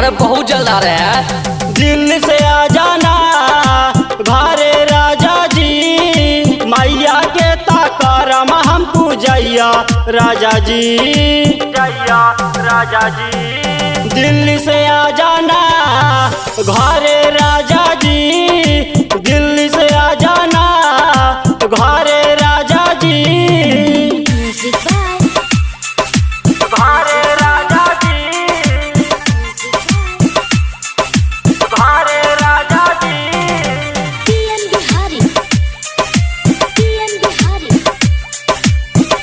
अरे बहुत जल्द आ रहे हैं। दिल्ली से आ जाना घरे राजा जी, मैया के ताकरम हम पूजैया राजा जी, जैया राजा जी। दिल्ली से आ जाना घरे राजा जी, दिल्ली से आ जाना घरे राजा जी, घरे राजा जी, घरे राजा जी। PM Bihari, PM Bihari,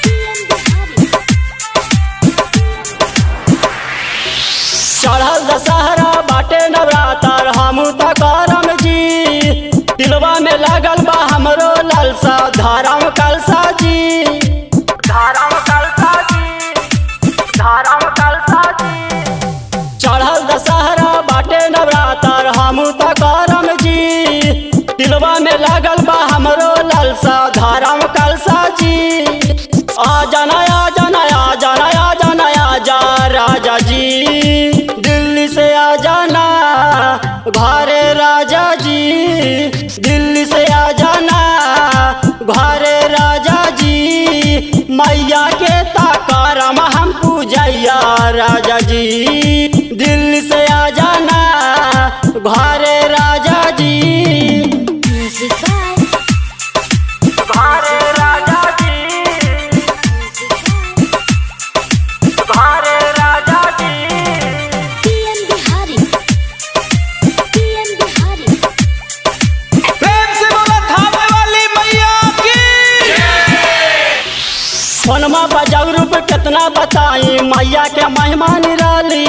PM Bihari. चढ़ल दशहरा बाटे नवरात्र हमू तकरम जी, दिलवा में लगल बा हमरो लालसा धाराम कलसा जी, धाराम कलसा जी, धाराम कलसा जी। चढ़ल दशहरा बाटे नवरात्र हमू तकरम जी, दिलवा में लगल बा हमरो लालसा धाराम कलसा जी। आ जाना आ जाना आ जाना आ जाना आ जा राजा जी, दिल्ली से आ जाना घरे राजा जी, दिल्ली से आ जाना घरे राजा जी, मैया के ताकरम हम पूजैया राजा जी, दिल्ली से आ जाना घरे राजा जी, घरे राजा जी, घरे राजा जी। PM Bihari, PM Bihari. प्रेम से बोला थामे वाली मैया की। फोनमा बजाऊ रूप कितना बताई मैया के महिमा निराली,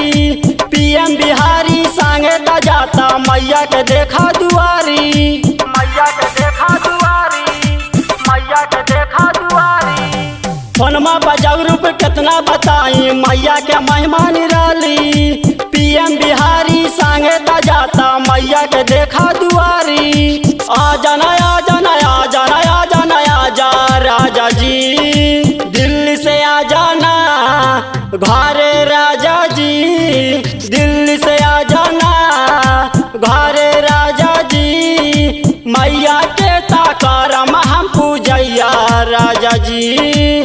PM बिहारी संगे त जाता मैया के देखा दुआरी, मैया के देखा दुआरी, मैया के देखा दुआरी। फोनमा बजाऊ रूप कितना बताई मैया के महिमा निराली, PM बिहारी संगे त जाता मैया के देखा दुआरी। आ जाना आ जाना आ जाना आ जाना आ जा राजा जी, दिल्ली से आ जाना घरे राजा जी, दिल्ली से आ जाना घरे राजा जी, मैया के ताकरम हम पूजैया राजा जी।